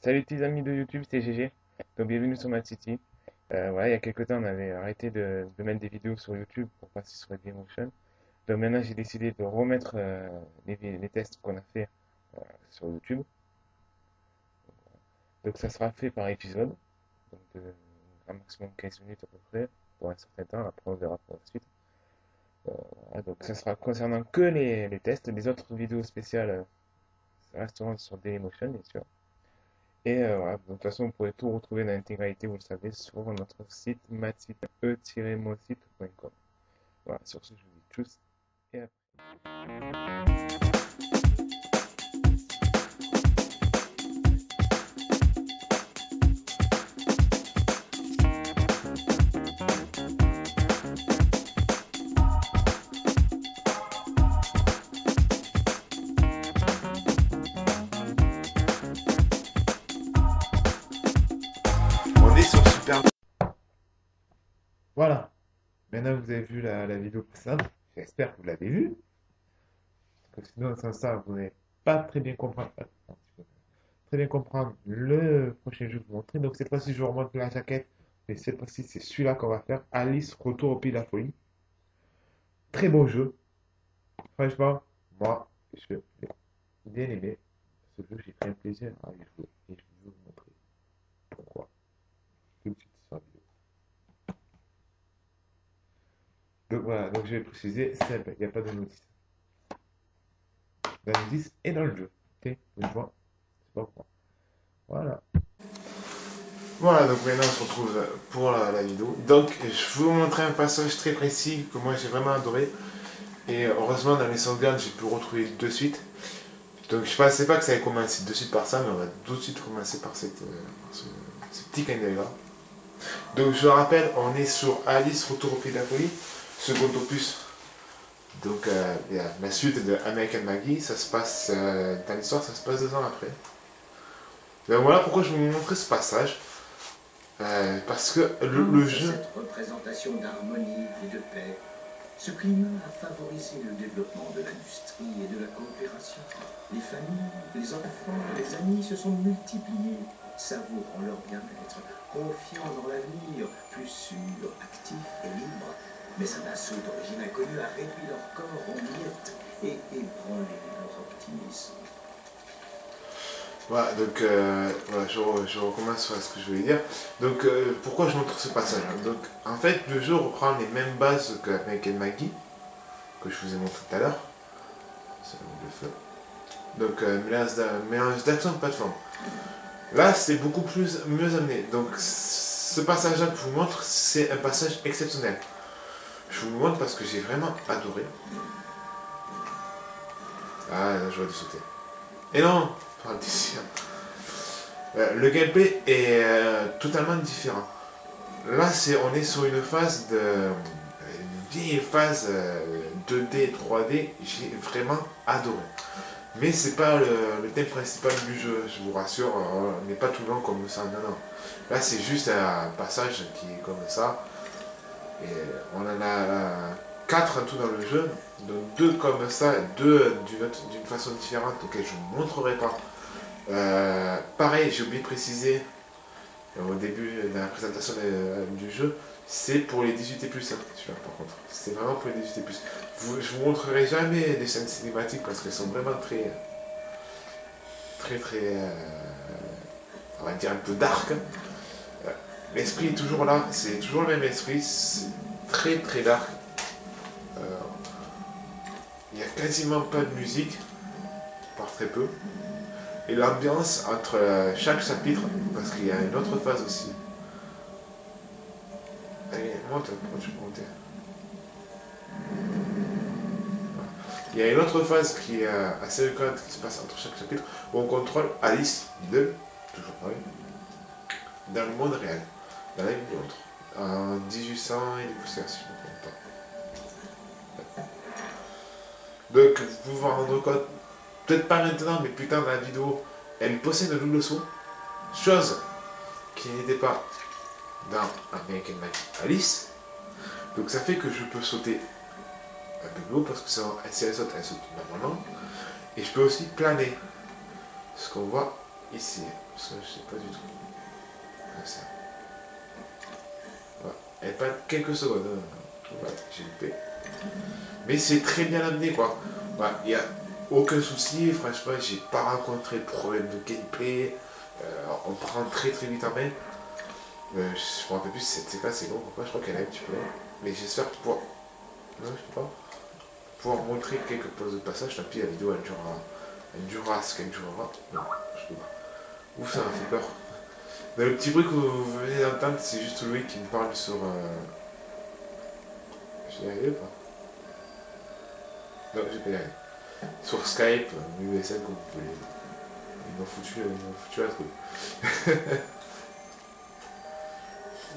Salut petits amis de YouTube, c'est GG. Donc bienvenue sur Mad City. Voilà, il y a quelques temps, on avait arrêté de mettre des vidéos sur YouTube pour passer sur Dailymotion. Donc maintenant, j'ai décidé de remettre les tests qu'on a fait sur YouTube. Donc ça sera fait par épisode, donc de un maximum 15 minutes à peu près pour un certain temps. Après, on verra pour la suite. Voilà, donc ça sera concernant que les tests. Les autres vidéos spéciales resteront sur Dailymotion, bien sûr. Et voilà, de toute façon, vous pourrez tout retrouver dans l'intégralité, vous le savez, sur notre site matsite-e-monsite.com. Voilà, sur ce, je vous dis tchuss et à On est sur Super. Voilà, maintenant que vous avez vu la vidéo précédente, j'espère que vous l'avez vue, parce que sinon, sans ça, vous n'allez pas très bien comprendre, très bien comprendre le prochain jeu que je vous montrer. Donc cette fois-ci, je vous remonte la jaquette, mais cette fois-ci, c'est celui-là qu'on va faire, Alice Retour au Pays de la Folie. Très beau jeu, franchement, moi, je l'ai bien aimé. Ce jeu, j'ai pris un plaisir à y jouer, et je vais vous montrer pourquoi. Tout de suite sur la vidéo. Donc voilà, donc je vais préciser, simple, il n'y a pas de notice. Dans l'indice et dans le jeu. Ok, vous le voyez, c'est pas pourquoi. Voilà. Voilà, donc maintenant on se retrouve pour la vidéo. Donc je vais vous montrer un passage très précis que moi j'ai vraiment adoré. Et heureusement dans les sauvegardes j'ai pu retrouver de suite. Donc je pensais pas que ça allait commencer de suite par ça, mais on va tout de suite commencer par ce petit clin d'œil là. Donc je rappelle, on est sur Alice Retour au Pays de la Folie, second opus. Donc la suite de American Maggie, ça se passe dans l'histoire, ça se passe 2 ans après. Donc voilà pourquoi je vais vous montrer ce passage. Parce que le jeu. Cette représentation d'harmonie et de paix, ce climat a favorisé le développement de l'industrie et de la coopération. Les familles, les enfants, les amis se sont multipliés, savourant leur bien-être, confiants dans l'avenir, plus sûr, actif et libre. Mais un assaut d'origine inconnue a réduit leur corps en miettes et ébranlé leur optimisme. Voilà, donc voilà, je recommence sur ce que je voulais dire. Donc pourquoi je montre ce passage? Donc en fait, le jeu reprend les mêmes bases que American Maggie, que je vous ai montré tout à l'heure. C'est le feu. Donc mélange d'action et de plateforme. Là, c'est beaucoup plus mieux amené. Donc ce passage-là que je vous montre, c'est un passage exceptionnel. Je vous le montre parce que j'ai vraiment adoré. Ah, là, j'aurais dû sauter. Et non, par d'ici. Le gameplay est totalement différent. Là, on est sur une phase une vieille phase 2D, 3D. J'ai vraiment adoré. Mais c'est pas le thème principal du jeu, je vous rassure. On n'est pas tout le long comme ça. Non, non. Là, c'est juste un passage qui est comme ça. Et on en a 4 en tout dans le jeu. Donc 2 comme ça, 2 d'une façon différente auquel je ne vous montrerai pas. Pareil, j'ai oublié de préciser au début de la présentation du jeu, c'est pour les 18 et plus, hein, celui-là par contre. C'est vraiment pour les 18 et plus. Je vous montrerai jamais des scènes cinématiques parce qu'elles sont vraiment on va dire un peu dark. L'esprit est toujours là, c'est toujours le même esprit, c'est très dark. Il n'y a quasiment pas de musique, par très peu. Et l'ambiance entre chaque chapitre, parce qu'il y a une autre phase aussi. Allez, monte, pourquoi tu peux monter? Il y a une autre phase qui est assez récurrente qui se passe entre chaque chapitre, où on contrôle Alice, toujours pareil, dans le monde réel, dans la vie de l'autre, en 1800 et des poussières, si je ne me trompe pas. Donc, vous vous rendez compte, peut-être pas maintenant, mais plus tard dans la vidéo, elle possède un double saut, chose qui n'était pas dans American Maggie Alice. Donc ça fait que je peux sauter un peu plus haut parce que si elle saute normalement. Et je peux aussi planer. Ce qu'on voit ici, parce que je sais pas du tout. Comme ça. Voilà. Et pas quelques secondes. Voilà, j'ai loupé. Mais c'est très bien amené, quoi. Voilà, il n'y a aucun souci, franchement, j'ai pas rencontré de problème de gameplay. On prend très très vite en main. Je me rappelle plus si cette séquence est longue ou pas, je crois qu'elle est un petit peu longue. Mais j'espère pouvoir. Non, je peux pas. Pouvoir montrer quelques pauses de passage, tant pis la vidéo elle durera ce qu'elle durera. Non, je peux pas. Ouf, ça m'a fait peur. Mais le petit bruit que vous venez d'entendre, c'est juste Louis qui me parle sur. Je vais y arriver ou pas? Non, j'ai pas y arriver. Sur Skype, USN comme vous voulez. Ils m'ont foutu la truc.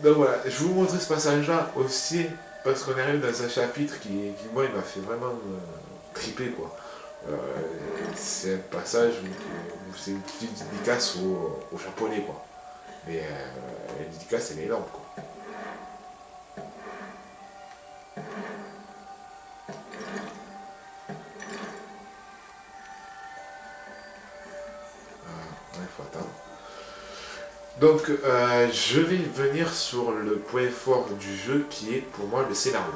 Donc voilà, je vais vous montrer ce passage-là aussi parce qu'on arrive dans un chapitre qui moi, il m'a fait vraiment triper, quoi. C'est un passage où c'est une petite dédicace aux Japonais, quoi. Mais la dédicace, elle est énorme, quoi. Il faut attendre. Donc, je vais venir sur le point fort du jeu qui est pour moi le scénario.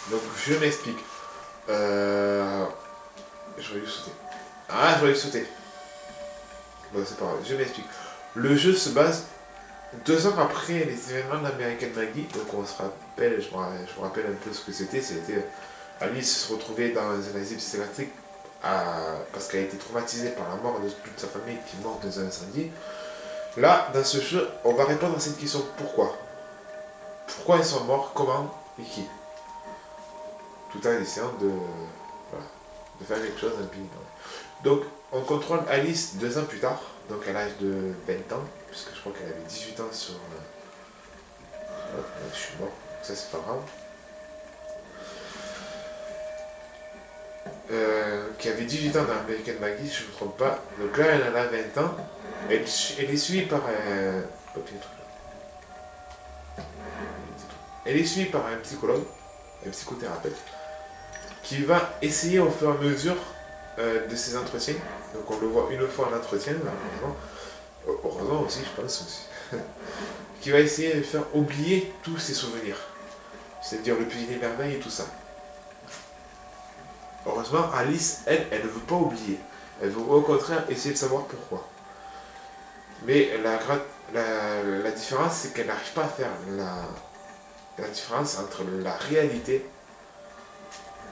Donc, je m'explique. J'aurais dû sauter. Ah, j'aurais dû sauter. Bon, c'est pas grave, je m'explique. Le jeu se base 2 ans après les événements d'American Maggie. Donc, on se rappelle, je me rappelle un peu ce que c'était. C'était Alice se retrouvait dans un asile psychiatrique parce qu'elle a été traumatisée par la mort de toute sa famille qui est morte dans un incendie. Là, dans ce jeu, on va répondre à cette question. Pourquoi? Pourquoi ils sont morts? Comment? Et qui? Tout en essayant voilà, de faire quelque chose d'un peu. Donc, on contrôle Alice 2 ans plus tard, donc à l'âge de 20 ans, puisque je crois qu'elle avait 18 ans sur... je suis mort, ça c'est pas grave. Qui avait 18 ans dans American Maggie, je ne me trompe pas. Donc là, elle en a 20 ans. Elle est suivie par un... Elle est suivie par un psychologue, un psychothérapeute, qui va essayer au fur et à mesure de ses entretiens. Donc on le voit une fois en entretien, heureusement aussi, je pense aussi. Qui va essayer de faire oublier tous ses souvenirs. C'est-à-dire le pays des merveilles et tout ça. Heureusement, Alice, elle ne veut pas oublier. Elle veut au contraire essayer de savoir pourquoi. Mais la différence, c'est qu'elle n'arrive pas à faire la différence entre la réalité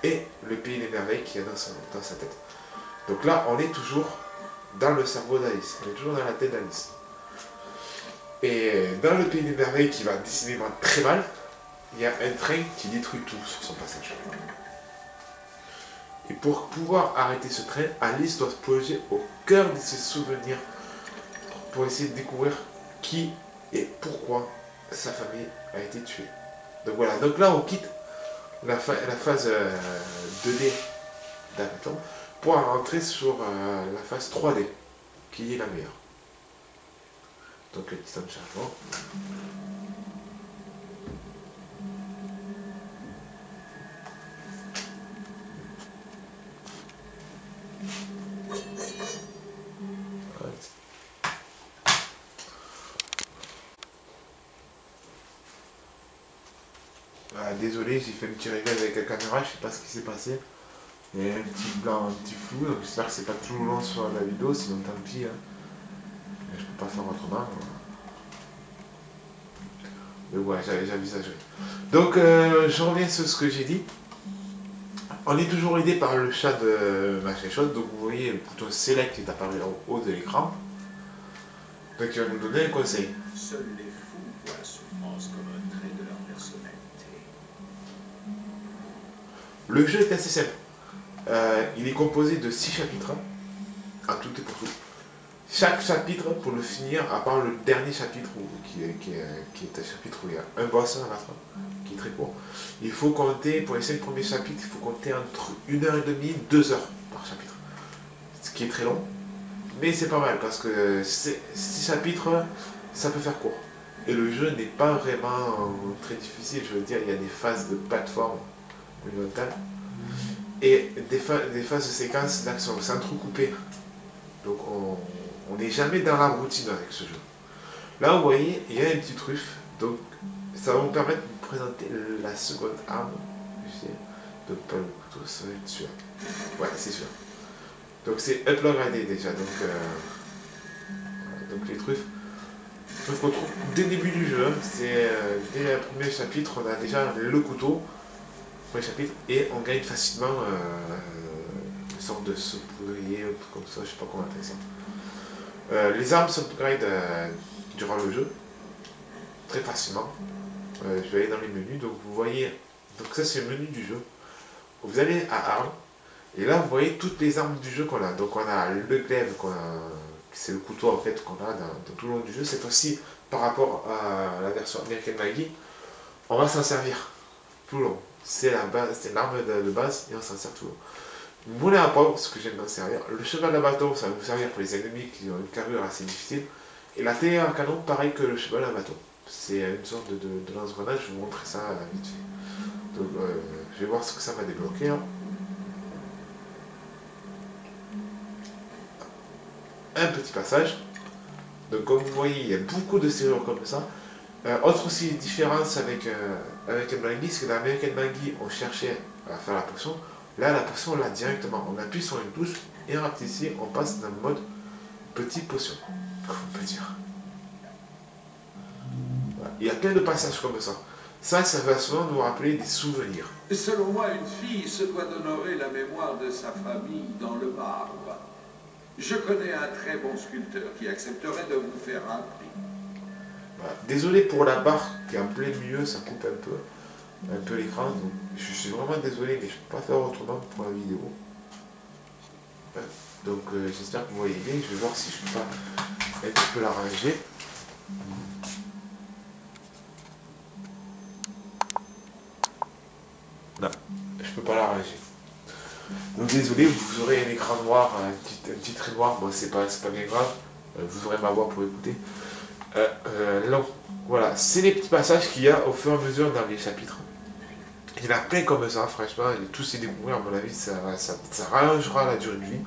et le pays des merveilles qui est dans sa tête. Donc là, on est toujours dans le cerveau d'Alice. On est toujours dans la tête d'Alice. Et dans le pays des merveilles qui va décidément très mal, il y a un train qui détruit tout sur son passage. Et pour pouvoir arrêter ce train, Alice doit se plonger au cœur de ses souvenirs pour essayer de découvrir qui et pourquoi sa famille a été tuée. Donc voilà, donc là on quitte la phase 2D d'Avatar pour rentrer sur la phase 3D, qui est la meilleure. Donc le petit temps de chargement. Désolé, j'ai fait un petit réglage avec la caméra, je sais pas ce qui s'est passé. Il y a un petit blanc, un petit flou, donc j'espère que c'est pas tout long sur la vidéo, sinon tant pis. Hein. Je peux pas faire autrement. Mais ouais, j'avais envisagé. Donc je reviens sur ce que j'ai dit. On est toujours aidé par le chat de Machin Shot, donc vous voyez le bouton Select qui est apparu en haut de l'écran. Donc il va nous donner un conseil. Seuls les fous voient la souffrance comme un trait de leur personnalité. Le jeu est assez simple. Il est composé de 6 chapitres, à tout et pour tout. Chaque chapitre, pour le finir, à part le dernier chapitre, qui est un chapitre où il y a un boss à la fin, qui est très court, il faut compter, pour les 5 premiers chapitres, il faut compter entre 1h30 et 2 heures par chapitre. Ce qui est très long, mais c'est pas mal, parce que 6 chapitres, ça peut faire court. Et le jeu n'est pas vraiment très difficile, je veux dire, il y a des phases de plateforme horizontale, et des phases de séquence d'action, c'est entrecoupé. Donc n'est jamais dans la routine avec ce jeu. Là, vous voyez, il y a une petite truffe. Donc, ça va vous permettre de vous présenter la seconde arme. Donc, pas le couteau, ça va être sûr. Ouais, c'est sûr. Donc, c'est upgradé déjà. Donc, voilà, donc les truffes. Donc, on trouve dès le début du jeu. C'est dès le premier chapitre, on a déjà le couteau. Premier chapitre. Et on gagne facilement une sorte de saupoudrier, comme ça, je sais pas comment appeler ça. Les armes s'upgrade durant le jeu. Très facilement. Je vais aller dans les menus. Donc, vous voyez. Donc, ça, c'est le menu du jeu. Vous allez à armes, et là vous voyez toutes les armes du jeu qu'on a. Donc on a le glaive, c'est le couteau en fait qu'on a dans tout le long du jeu. Cette fois-ci, par rapport à la version américaine Maggie, on va s'en servir tout le long. C'est la base, c'est l'arme de base et on s'en sert tout le long. Le moulin à poivre, ce que j'aime m'en servir. Le cheval à bateau, ça va nous servir pour les ennemis qui ont une carrure assez difficile. Et la télé à canon, pareil que le cheval à bateau. C'est une sorte de lance-grenade, je vais vous montrer ça vite fait. Donc, je vais voir ce que ça va débloquer. Hein. Un petit passage. Donc, comme vous voyez, il y a beaucoup de serrures comme ça. Autre aussi différence avec American Maggie, c'est que dans American Maggie, on cherchait à faire la potion. Là, la potion, on l'a directement. On appuie sur une touche et ici, on passe dans le mode petite potion. Comme on peut dire. Voilà. Il y a plein de passages comme ça. Ça va souvent nous rappeler des souvenirs. Selon moi, une fille se doit d'honorer la mémoire de sa famille dans le marbre. Je connais un très bon sculpteur qui accepterait de vous faire un prix. Voilà. Désolé pour la barre qui est en plein milieu, ça coupe un peu l'écran. Donc je suis vraiment désolé, mais je ne peux pas faire autrement pour la vidéo. Donc j'espère que vous voyez bien. Je vais voir si je peux pas un petit peu l'arranger. Non, je peux pas l'arranger. Donc désolé, vous aurez un écran noir, un petit trait noir, bon c'est pas bien grave, vous aurez ma voix pour écouter. Non, voilà, c'est les petits passages qu'il y a au fur et à mesure dans les chapitres. Il y en a plein comme ça, franchement, et tous ces découvrir, à mon avis, ça rallongera la durée de vie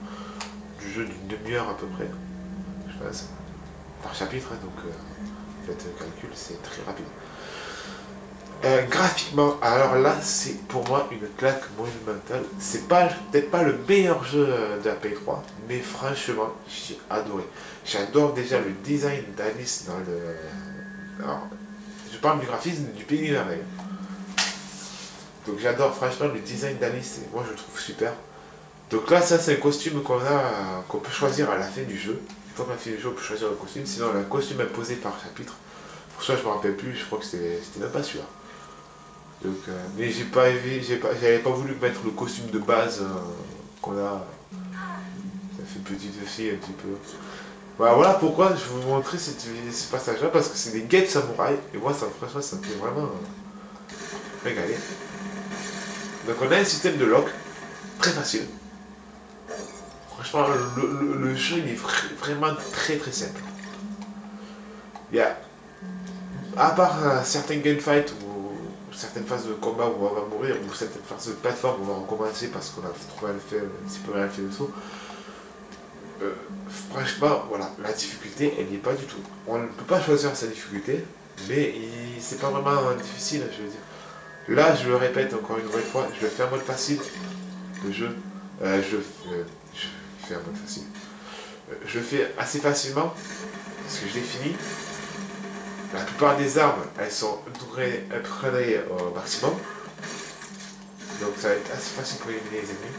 du jeu d'une demi-heure à peu près, je pense, par chapitre, hein, donc faites le calcul, c'est très rapide. Graphiquement, alors là, c'est pour moi une claque monumentale. C'est peut-être pas le meilleur jeu de la PS3, mais franchement, j'ai adoré. J'adore déjà le design d'Alice dans le... Alors, je parle du graphisme du Pays des Merveilles. Donc j'adore franchement le design d'Alice, et moi je le trouve super. Donc là, ça c'est un costume qu'on peut choisir à la fin du jeu. Une fois qu'on a fait le jeu, on peut choisir le costume. Sinon, le costume imposé par chapitre. Pour ça, je me rappelle plus, je crois que c'était même pas sûr. Donc, mais j'avais pas voulu mettre le costume de base qu'on a. Ça fait petite fille un petit peu. Voilà pourquoi je vais vous montrer ce passage là, parce que c'est des guêpes samouraïs et moi franchement ça me fait vraiment régaler. Donc on a un système de lock très facile. Franchement le jeu il est vraiment très simple. Il y a, à part certains gunfights ou certaines phases de combat où on va mourir, ou certaines phases de plateforme où on va recommencer parce qu'on a trop mal fait, un petit peu mal fait le saut. Franchement, voilà, la difficulté, elle n'y est pas du tout. On ne peut pas choisir sa difficulté, mais c'est pas vraiment difficile, je veux dire. Là, je le répète encore une nouvelle fois, je le fais en mode facile. Le jeu, je fais en mode facile. Je le fais assez facilement, parce que je l'ai fini. La plupart des armes, elles sont upgradées au maximum. Donc ça va être assez facile pour éliminer les ennemis.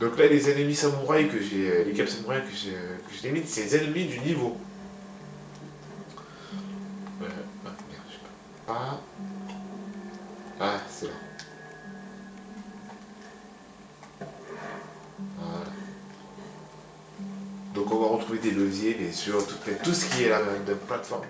Donc là, les ennemis samouraïs que j'ai, les guêpes samouraïs que je limite, c'est les ennemis du niveau. Merde, je peux pas. Ah, c'est là. Voilà. Donc on va retrouver des leviers, bien sûr, tout ce qui est là de plateforme.